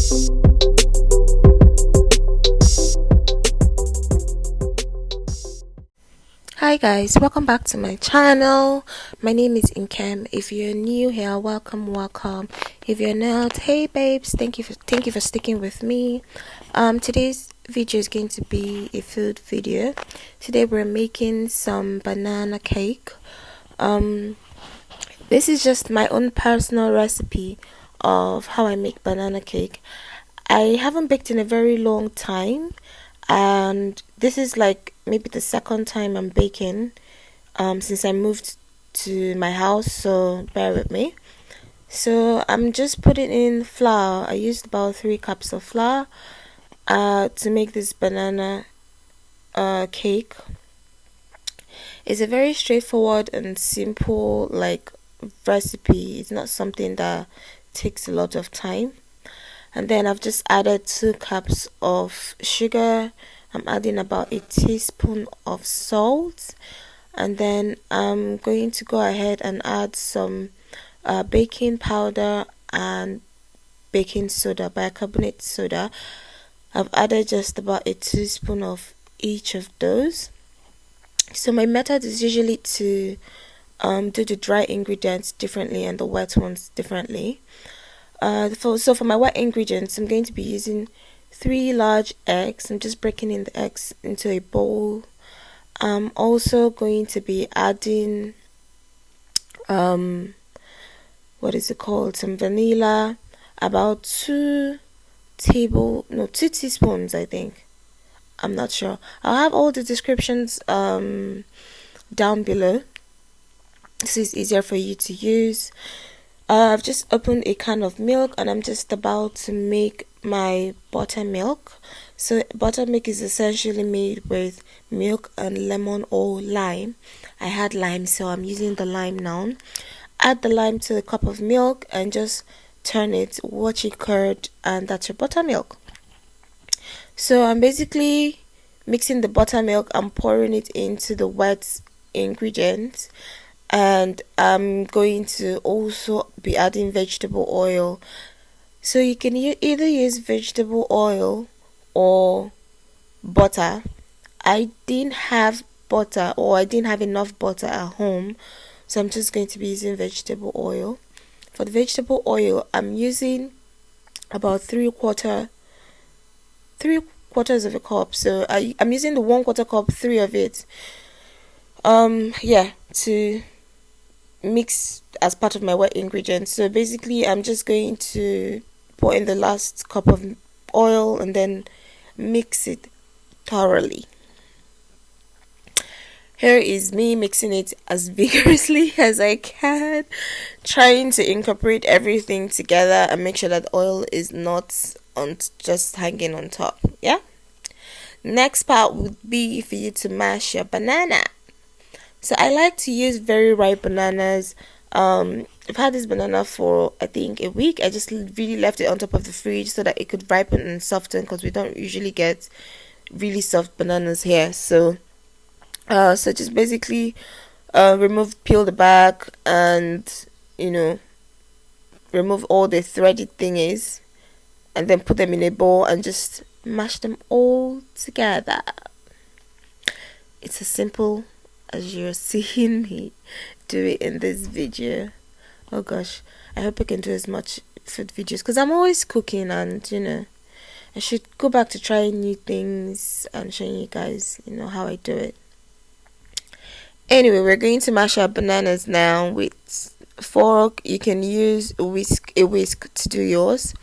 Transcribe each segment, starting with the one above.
Hi guys, welcome back to my channel. My name is Inkem. If you're new here, welcome. If you're not, hey babes, thank you for sticking with me. Today's video is going to be a food video. Today we're making some banana cake. This is just my own personal recipe of how I make banana cake. I haven't baked in a very long time, and this is like maybe the second time I'm baking since I moved to my house, so bear with me. So I'm just putting in flour. I used about 3 cups of flour to make this banana cake. It's a very straightforward and simple recipe. It's not something that takes a lot of time. And then I've just added 2 cups of sugar. I'm adding about a teaspoon of salt, and then I'm going to go ahead and add some baking powder and baking soda, bicarbonate soda. I've added just about a teaspoon of each of those. So my method is usually to do the dry ingredients differently and the wet ones differently. So for my wet ingredients, I'm going to be using 3 large eggs. I'm just breaking in the eggs into a bowl. I'm also going to be adding some vanilla, about 2 teaspoons, I think. I'm not sure. I'll have all the descriptions down below, so it's easier for you to use. I've just opened a can of milk, and I'm just about to make my buttermilk. So buttermilk is essentially made with milk and lemon or lime. I had lime, so I'm using the lime now. Add the lime to a cup of milk and just turn it, watch it curd, and that's your buttermilk. So I'm basically mixing the buttermilk and pouring it into the wet ingredients. And I'm going to also be adding vegetable oil. So you can either use vegetable oil or butter. I didn't have butter, or I didn't have enough butter at home, so I'm just going to be using vegetable oil. For the vegetable oil, I'm using about 3/4 of a cup. So I'm using the 1/4 cup, 3 of it. To mix as part of my wet ingredients. So basically I'm just going to pour in the last cup of oil and then mix it thoroughly. Here is me mixing it as vigorously as I can, trying to incorporate everything together and make sure that oil is not just hanging on top. Yeah. Next part would be for you to mash your banana. So I like to use very ripe bananas. I've had this banana for I think a week. I just really left it on top of the fridge so that it could ripen and soften, because we don't usually get really soft bananas here. So just basically peel the back, and remove all the thready thingies, and then put them in a bowl and just mash them all together. It's as simple as you're seeing me do it in this video. Oh gosh, I hope I can do as much food videos, because I'm always cooking, and I should go back to trying new things and showing you guys how I do it. Anyway, we're going to mash our bananas now with a fork. You can use a whisk to do yours,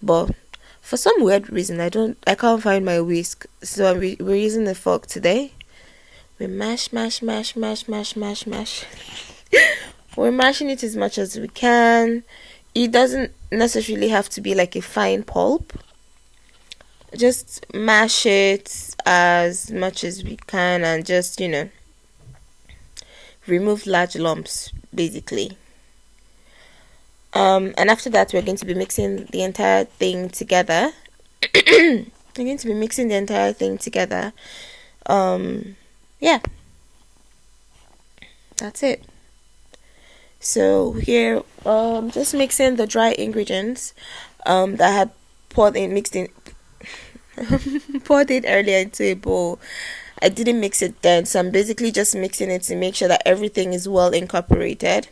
but for some weird reason I can't find my whisk, so we're using the fork today. We mash. We're mashing it as much as we can. It doesn't necessarily have to be like a fine pulp. Just mash it as much as we can, and just remove large lumps basically. And after that, we're going to be mixing the entire thing together. Yeah, that's it. So here, just mixing the dry ingredients that I had poured in, mixed in, poured it earlier into a bowl. I didn't mix it then, so I'm basically just mixing it to make sure that everything is well incorporated.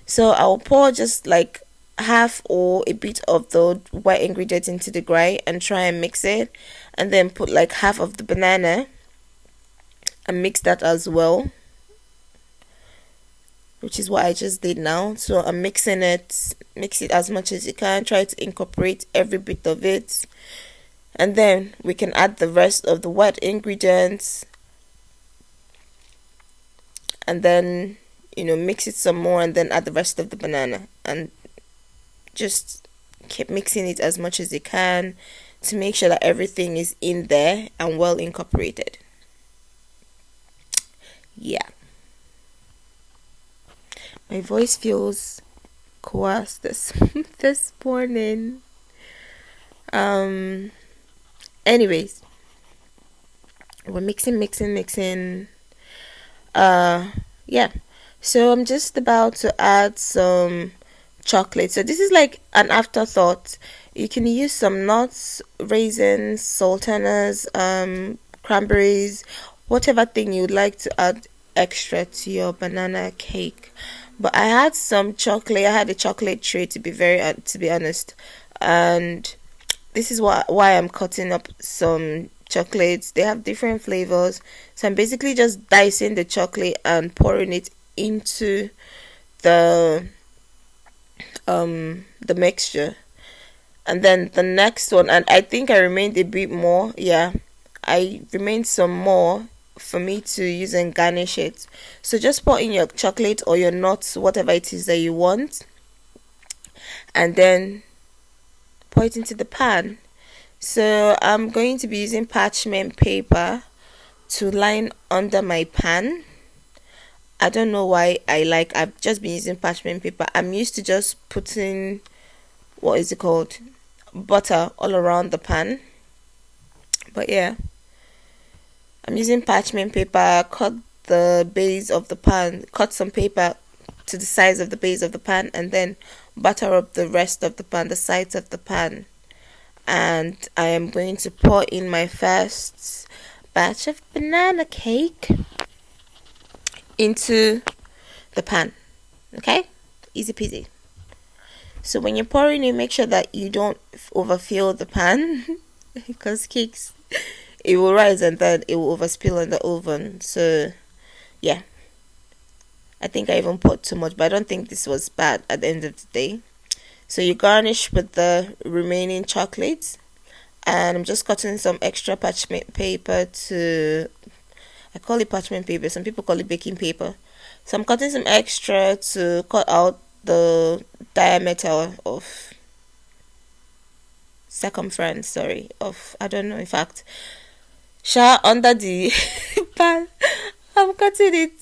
So I'll pour just like half or a bit of the wet ingredients into the grind and try and mix it, and then put like half of the banana and mix that as well, which is what I just did now. So I'm mixing it, mix it as much as you can, try to incorporate every bit of it, and then we can add the rest of the wet ingredients, and then mix it some more, and then add the rest of the banana, and just keep mixing it as much as you can to make sure that everything is in there and well incorporated. Yeah, my voice feels coarse this this morning. Anyways, we're mixing. Yeah, so I'm just about to add some chocolate. So this is like an afterthought. You can use some nuts, raisins, sultanas, cranberries, whatever thing you'd like to add extra to your banana cake. But I had some chocolate. I had a chocolate tray, to be honest, and this is why I'm cutting up some chocolates. They have different flavors, so I'm basically just dicing the chocolate and pouring it into the mixture. And then the next one, and I think I remained a bit more. Yeah, I remained some more for me to use and garnish it. So just pour in your chocolate or your nuts, whatever it is that you want, and then pour it into the pan. So I'm going to be using parchment paper to line under my pan. I don't know why I've just been using parchment paper. I'm used to just putting, what is it called, butter all around the pan. But yeah, I'm using parchment paper. Cut the base of the pan, cut some paper to the size of the base of the pan, and then butter up the rest of the pan, the sides of the pan. And I am going to pour in my first batch of banana cake into the pan. Okay, easy peasy. So when you're pouring, you make sure that you don't overfill the pan because cakes, it will rise and then it will overspill in the oven. So yeah, I think I even poured too much, but I don't think this was bad at the end of the day. So you garnish with the remaining chocolates, and I'm just cutting some extra parchment paper to, I call it parchment paper, some people call it baking paper. So I'm cutting some extra to cut out the diameter of circumference, I don't know, in fact, under the pan. I'm cutting it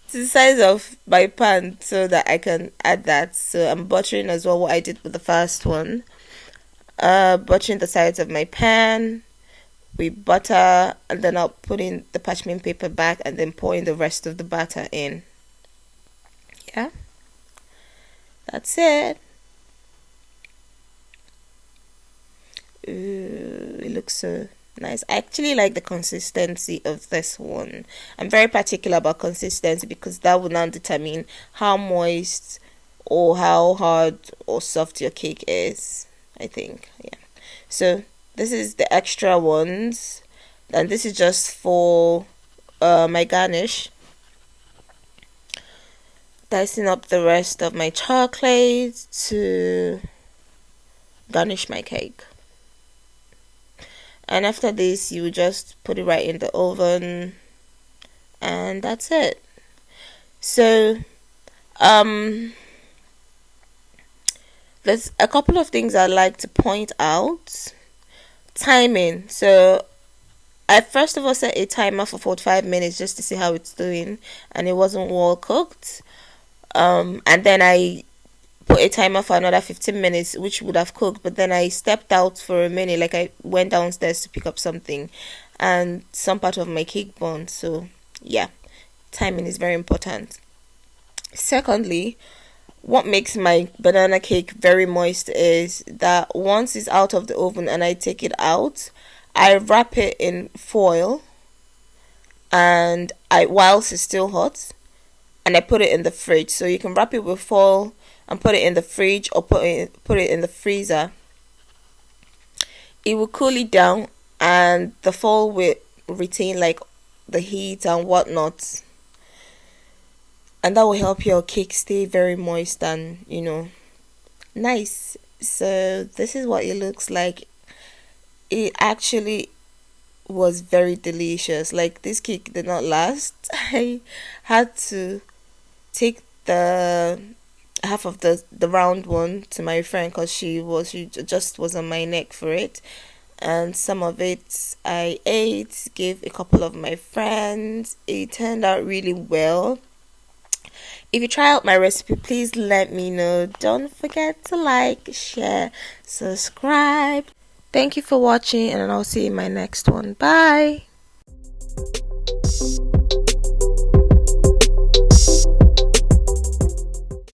to the size of my pan so that I can add that. So I'm buttering as well, what I did with the first one. Buttering the sides of my pan with butter, and then I'll put in the parchment paper back and then pour in the rest of the batter in. Yeah, that's it. Ooh, it looks so nice. I actually like the consistency of this one. I'm very particular about consistency because that will now determine how moist or how hard or soft your cake is, I think. Yeah, so this is the extra ones, and this is just for my garnish. Dicing up the rest of my chocolate to garnish my cake. And after this, you just put it right in the oven, and that's it. So there's a couple of things I'd like to point out. Timing. So I first of all set a timer for 45 minutes just to see how it's doing, and it wasn't well cooked. And then I put a timer for another 15 minutes, which would have cooked, but then I stepped out for a minute, like I went downstairs to pick up something, and some part of my cake burned. So yeah, timing is very important. Secondly, what makes my banana cake very moist is that once it's out of the oven and I take it out, I wrap it in foil, and I whilst it's still hot, and I put it in the fridge. So you can wrap it with foil and put it in the fridge, or put it in the freezer. It will cool it down, and the foil will retain like the heat and whatnot, and that will help your cake stay very moist and nice. So this is what it looks like. It actually was very delicious. Like, this cake did not last. I had to take the half of the round one to my friend because she just was on my neck for it, and some of it I ate, gave a couple of my friends. It turned out really well. If you try out my recipe, please let me know. Don't forget to like, share, subscribe. Thank you for watching, and I'll see you in my next one. Bye.